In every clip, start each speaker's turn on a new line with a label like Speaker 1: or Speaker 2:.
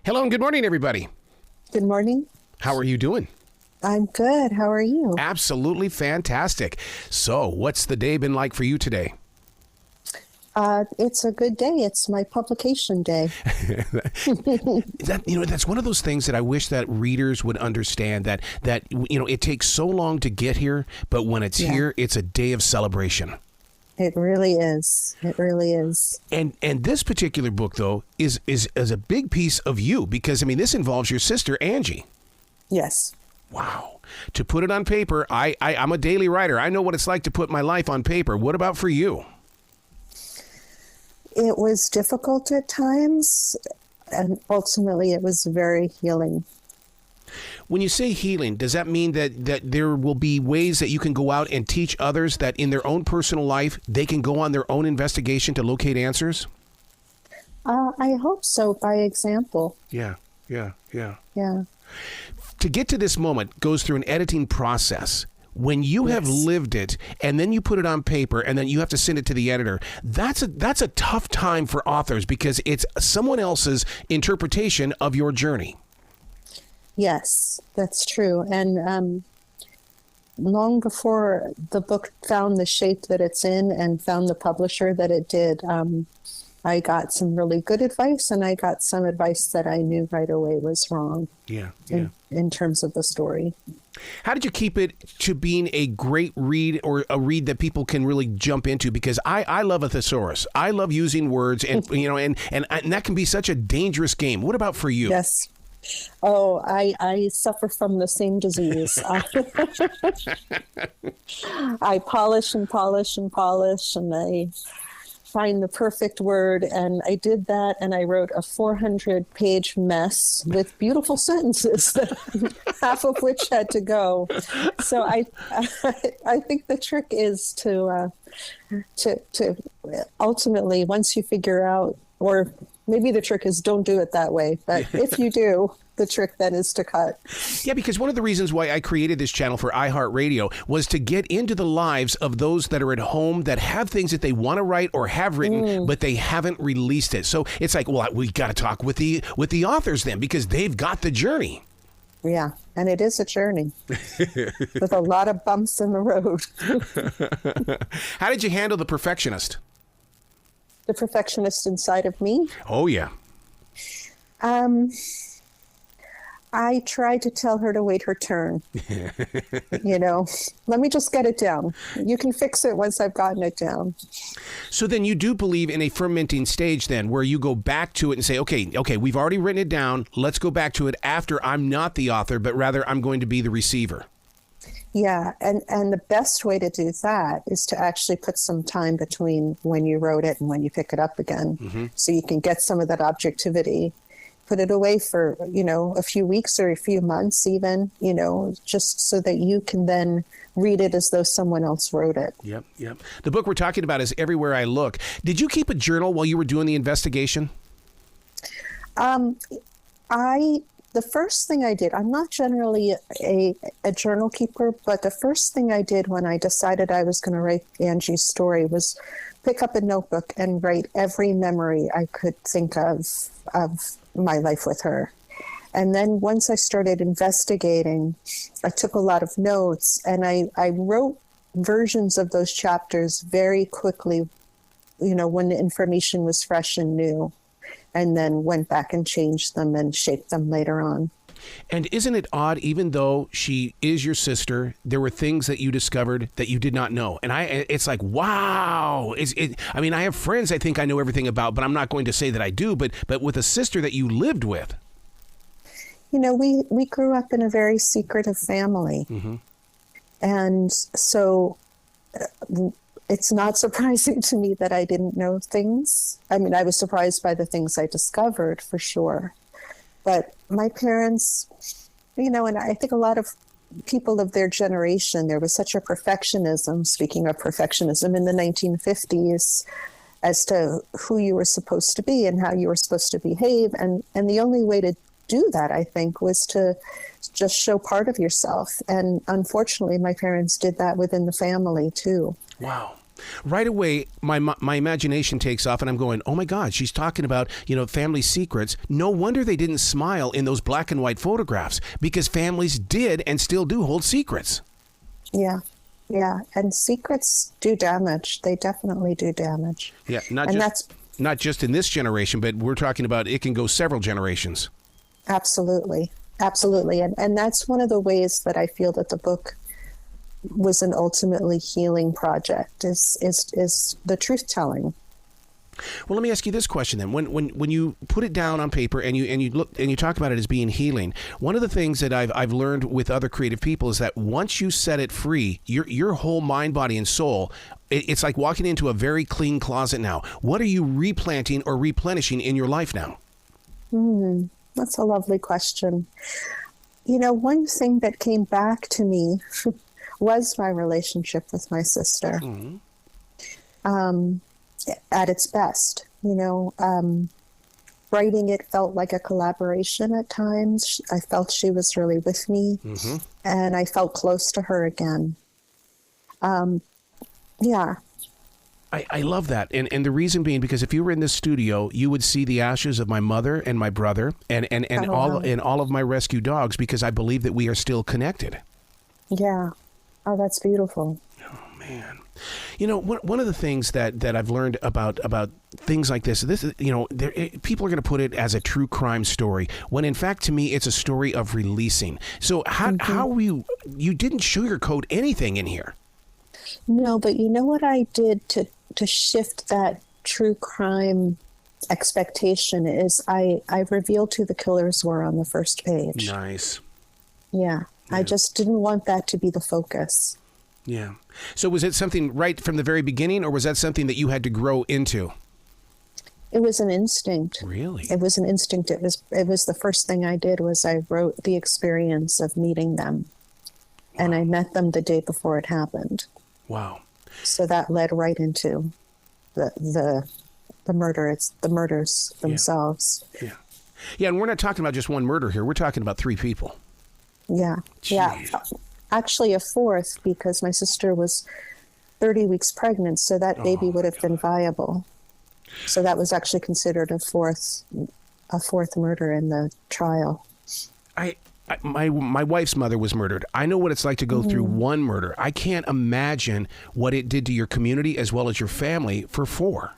Speaker 1: Hello and good morning, everybody.
Speaker 2: Good morning.
Speaker 1: How are you doing?
Speaker 2: I'm good. How are you?
Speaker 1: Absolutely fantastic. So, what's the day been like for you today?
Speaker 2: It's a good day. It's my publication day.
Speaker 1: That's one of those things that I wish that readers would understand that it takes so long to get here, but when it's here, it's a day of celebration.
Speaker 2: It really is. It really is.
Speaker 1: And this particular book, though, is a big piece of you because, this involves your sister, Angie.
Speaker 2: Yes.
Speaker 1: Wow. To put it on paper, I'm a daily writer. I know what it's like to put my life on paper. What about for you?
Speaker 2: It was difficult at times, and ultimately it was very healing.
Speaker 1: When you say healing, does that mean that there will be ways that you can go out and teach others that in their own personal life, they can go on their own investigation to locate answers?
Speaker 2: I hope so, by example.
Speaker 1: Yeah. To get to this moment goes through an editing process. When you have lived it and then you put it on paper and then you have to send it to the editor, that's a tough time for authors because it's someone else's interpretation of your journey. Yes,
Speaker 2: that's true. And long before the book found the shape that it's in and found the publisher that it did, I got some really good advice and I got some advice that I knew right away was wrong. In terms of the story.
Speaker 1: How did you keep it to being a great read or a read that people can really jump into? Because I love a thesaurus. I love using words and that can be such a dangerous game. What about for you?
Speaker 2: Yes. Oh, I suffer from the same disease. I polish and polish and polish and I find the perfect word. And I did that and I wrote a 400-page mess with beautiful sentences, half of which had to go. So I think the trick is to ultimately, once you figure out, or maybe the trick is don't do it that way. But if you do, the trick then is to cut.
Speaker 1: Yeah, because one of the reasons why I created this channel for iHeartRadio was to get into the lives of those that are at home that have things that they want to write or have written, but they haven't released it. So it's like, well, we got to talk with the authors then because they've got the journey.
Speaker 2: Yeah, and it is a journey with a lot of bumps in the road.
Speaker 1: How did you handle the perfectionist?
Speaker 2: The perfectionist inside of me?
Speaker 1: Oh, yeah.
Speaker 2: I tried to tell her to wait her turn. Let me just get it down. You can fix it once I've gotten it down.
Speaker 1: So then you do believe in a fermenting stage then where you go back to it and say, okay, we've already written it down. Let's go back to it after I'm not the author, but rather I'm going to be the receiver.
Speaker 2: Yeah, and the best way to do that is to actually put some time between when you wrote it and when you pick it up again, so you can get some of that objectivity. Put it away for, a few weeks or a few months even, just so that you can then read it as though someone else wrote it.
Speaker 1: Yep. The book we're talking about is Everywhere I Look. Did you keep a journal while you were doing the investigation?
Speaker 2: The first thing I did, I'm not generally a journal keeper, but the first thing I did when I decided I was going to write Angie's story was pick up a notebook and write every memory I could think of my life with her. And then once I started investigating, I took a lot of notes and I wrote versions of those chapters very quickly, when the information was fresh and new. And then went back and changed them and shaped them later on.
Speaker 1: And isn't it odd, even though she is your sister, there were things that you discovered that you did not know? And it's like, wow. I have friends I think I know everything about, but I'm not going to say that I do. But with a sister that you lived with.
Speaker 2: We grew up in a very secretive family. And so it's not surprising to me that I didn't know things. I was surprised by the things I discovered, for sure. But my parents, and I think a lot of people of their generation, there was such a perfectionism, speaking of perfectionism, in the 1950s as to who you were supposed to be and how you were supposed to behave. And the only way to do that, I think, was to just show part of yourself. And unfortunately, my parents did that within the family, too.
Speaker 1: Wow. Right away, my imagination takes off and I'm going, oh my God, she's talking about, family secrets. No wonder they didn't smile in those black and white photographs, because families did and still do hold secrets.
Speaker 2: Yeah. Yeah. And secrets do damage. They definitely do damage.
Speaker 1: Yeah. Not just in this generation, but we're talking about it can go several generations.
Speaker 2: Absolutely. Absolutely. And that's one of the ways that I feel that the book was an ultimately healing project is the truth telling.
Speaker 1: Well, let me ask you this question then. When you put it down on paper and you look and you talk about it as being healing, one of the things that I've learned with other creative people is that once you set it free, your whole mind, body, and soul, it's like walking into a very clean closet now. What are you replanting or replenishing in your life now?
Speaker 2: That's a lovely question. One thing that came back to me was my relationship with my sister. At its best, writing it felt like a collaboration at times. I felt she was really with me, and I felt close to her again. Yeah.
Speaker 1: I love that. And the reason being, because if you were in this studio, you would see the ashes of my mother and my brother and all of my rescue dogs, because I believe that we are still connected.
Speaker 2: Yeah. Oh, that's beautiful.
Speaker 1: Oh, man. One of the things that I've learned about things like this is, people are going to put it as a true crime story, when in fact, to me, it's a story of releasing. So how you didn't sugarcoat anything in here?
Speaker 2: No, but you know what I did to shift that true crime expectation is I revealed who the killers were on the first page.
Speaker 1: Nice.
Speaker 2: Yeah. I just didn't want that to be the focus.
Speaker 1: Yeah. So was it something right from the very beginning, or was that something that you had to grow into?
Speaker 2: It was an instinct.
Speaker 1: Really?
Speaker 2: It was an instinct. It was the first thing I did was I wrote the experience of meeting them. Wow. And I met them the day before it happened.
Speaker 1: Wow.
Speaker 2: So that led right into the murder. It's the murders themselves.
Speaker 1: Yeah. Yeah, and we're not talking about just one murder here. We're talking about 3 people.
Speaker 2: Yeah. Jeez. Yeah. Actually a 4th, because my sister was 30 weeks pregnant, so that baby would have been viable. So that was actually considered a fourth murder in the trial.
Speaker 1: My wife's mother was murdered. I know what it's like to go through one murder. I can't imagine what it did to your community as well as your family for 4.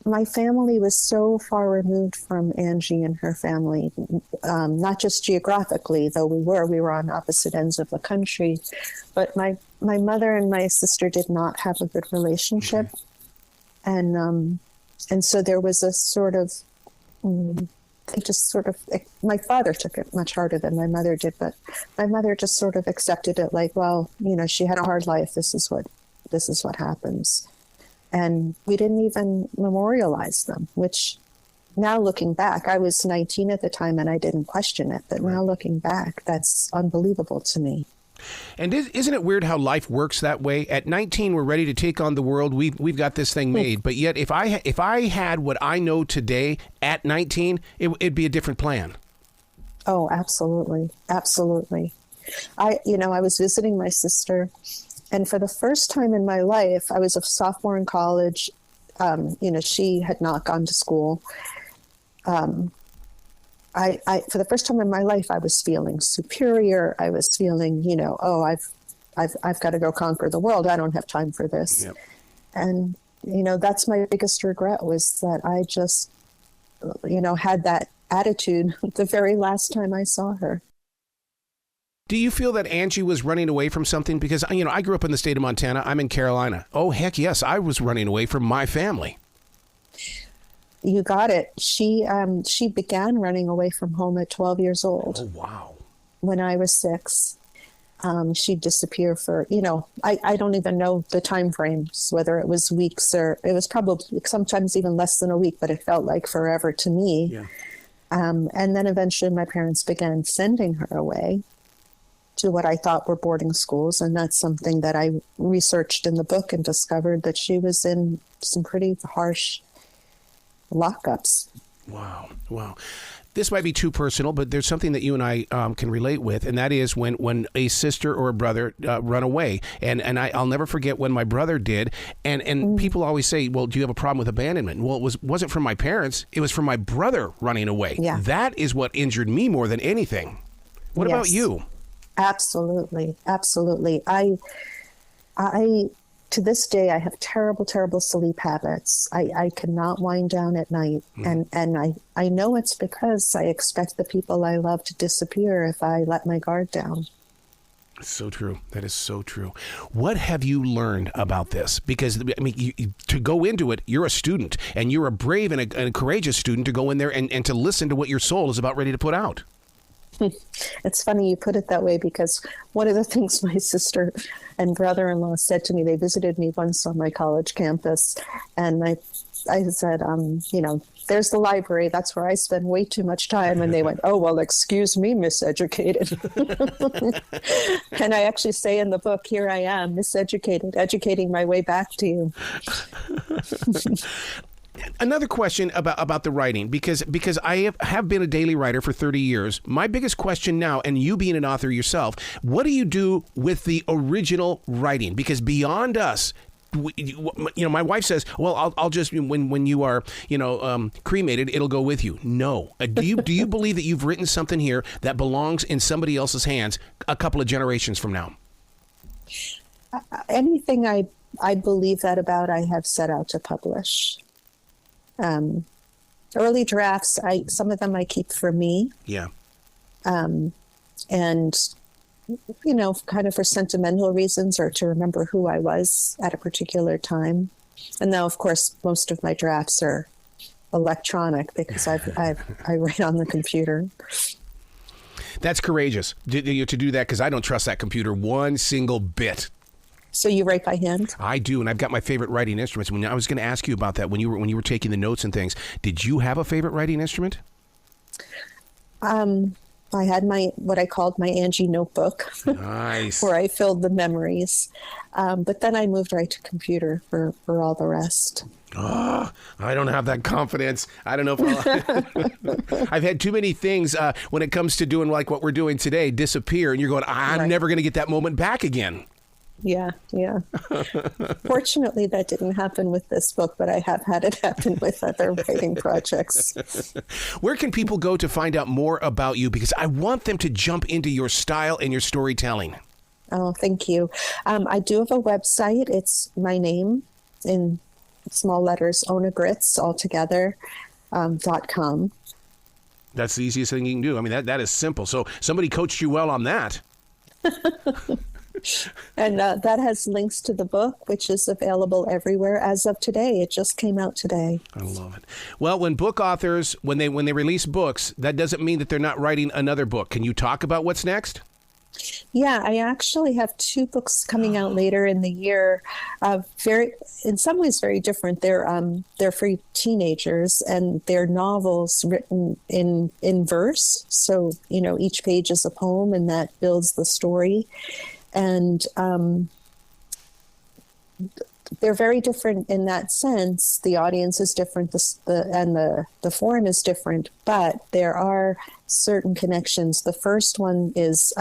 Speaker 2: My family was so far removed from Angie and her family, not just geographically, though we were on opposite ends of the country, but my mother and my sister did not have a good relationship. And so there was a sort of, my father took it much harder than my mother did, but my mother just sort of accepted it like, well, she had a hard life. This is what happens. And we didn't even memorialize them, which now looking back, I was 19 at the time and I didn't question it. But now looking back, that's unbelievable to me.
Speaker 1: And isn't it weird how life works that way? At 19, we're ready to take on the world. We've got this thing made. But yet, if I had what I know today at 19, it'd be a different plan.
Speaker 2: Oh, absolutely. Absolutely. I was visiting my sister. And for the first time in my life, I was a sophomore in college. She had not gone to school. For the first time in my life, I was feeling superior. I was feeling, I've got to go conquer the world. I don't have time for this. Yep. And, that's my biggest regret, was that I just, had that attitude the very last time I saw her.
Speaker 1: Do you feel that Angie was running away from something? Because, I grew up in the state of Montana. I'm in Carolina. Oh, heck yes, I was running away from my family.
Speaker 2: You got it. She began running away from home at 12 years old.
Speaker 1: Oh, wow.
Speaker 2: When I was 6. She'd disappear for, I don't even know the time frames, whether it was weeks or it was probably sometimes even less than a week, but it felt like forever to me. Yeah. And then eventually my parents began sending her away to what I thought were boarding schools. And that's something that I researched in the book and discovered that she was in some pretty harsh lockups.
Speaker 1: Wow. Wow. This might be too personal, but there's something that you and I can relate with, and that is when a sister or a brother run away. And I'll never forget when my brother did. And people always say, well, do you have a problem with abandonment? Well, it wasn't from my parents. It was from my brother running away.
Speaker 2: Yeah.
Speaker 1: That is what injured me more than anything. What about you?
Speaker 2: Absolutely. Absolutely. I to this day, I have terrible, terrible sleep habits. I cannot wind down at night. And I know it's because I expect the people I love to disappear if I let my guard down.
Speaker 1: So true. That is so true. What have you learned about this? Because, I mean, to go into it, you're a student, and you're a brave and a courageous student to go in there and to listen to what your soul is about ready to put out.
Speaker 2: It's funny you put it that way, because one of the things my sister and brother-in-law said to me, they visited me once on my college campus, and I said, there's the library. That's where I spend way too much time. And they went, oh, well, excuse me, miseducated. And I actually say in the book, here I am, miseducated, educating my way back to you.
Speaker 1: Another question about the writing, because I have been a daily writer for 30 years. My biggest question now, and you being an author yourself, what do you do with the original writing? Because beyond us, my wife says, well, I'll just, when you are, cremated, it'll go with you. No. Do you believe that you've written something here that belongs in somebody else's hands a couple of generations from now?
Speaker 2: Anything I believe that about, I have set out to publish. Early drafts, some of them I keep for me.
Speaker 1: Yeah.
Speaker 2: And, kind of for sentimental reasons or to remember who I was at a particular time. And now, of course, most of my drafts are electronic because I write on the computer.
Speaker 1: That's courageous to do that, because I don't trust that computer one single bit.
Speaker 2: So you write by hand?
Speaker 1: I do, and I've got my favorite writing instruments. When I was going to ask you about that, when you were taking the notes and things, did you have a favorite writing instrument?
Speaker 2: I had what I called my Angie notebook.
Speaker 1: Nice.
Speaker 2: Where I filled the memories. But then I moved right to computer for all the rest.
Speaker 1: Oh, I don't have that confidence. I don't know if I've had too many things when it comes to doing like what we're doing today disappear, and you're going, I'm never going to get that moment back again.
Speaker 2: Yeah. Fortunately, that didn't happen with this book, but I have had it happen with other writing projects.
Speaker 1: Where can people go to find out more about you? Because I want them to jump into your style and your storytelling.
Speaker 2: Oh, thank you. I do have a website. It's my name in small letters, Ona Gritz, altogether, .com.
Speaker 1: That's the easiest thing you can do. I mean, that is simple. So somebody coached you well on that.
Speaker 2: And that has links to the book, which is available everywhere as of today. It just came out today.
Speaker 1: I love it. Well, when book authors, when they release books, that doesn't mean that they're not writing another book. Can you talk about what's next?
Speaker 2: Yeah, I actually have 2 books coming out later in the year. In some ways, very different. They're for teenagers, and they're novels written in verse. So each page is a poem, and that builds the story. And they're very different in that sense. The audience is different, the form is different, but there are certain connections. The first one is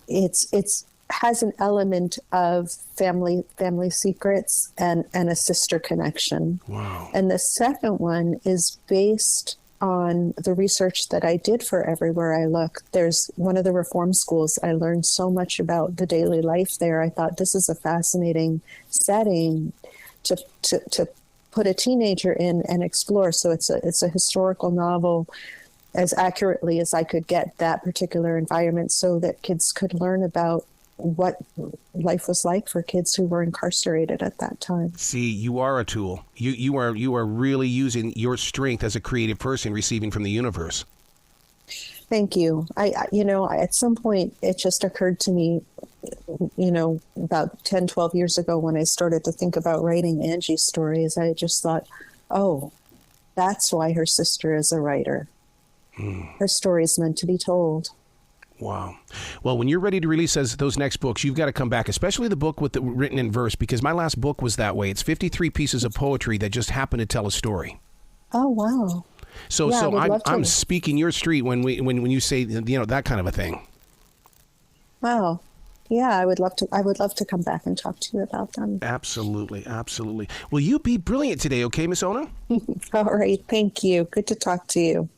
Speaker 2: it's has an element of family secrets and a sister connection.
Speaker 1: Wow.
Speaker 2: And the second one is based on the research that I did for Everywhere I Look. There's one of the reform schools. I learned so much about the daily life there. I thought this is a fascinating setting to put a teenager in and explore. So it's a historical novel as accurately as I could get that particular environment, so that kids could learn about what life was like for kids who were incarcerated at that time.
Speaker 1: See, you are a tool. You are really using your strength as a creative person, receiving from the universe.
Speaker 2: Thank you. I at some point it just occurred to me, about 10, 12 years ago when I started to think about writing Angie's stories, I just thought, oh, that's why her sister is a writer. Her story is meant to be told.
Speaker 1: Wow. Well, when you're ready to release those next books, you've got to come back, especially the book written in verse, because my last book was that way. It's 53 pieces of poetry that just happen to tell a story.
Speaker 2: Oh, wow.
Speaker 1: So I'm speaking your street when you say, that kind of a thing.
Speaker 2: Wow. Yeah, I would love to come back and talk to you about them.
Speaker 1: Absolutely. Absolutely. Well, you be brilliant today, okay, Miss Ona?
Speaker 2: All right. Thank you. Good to talk to you.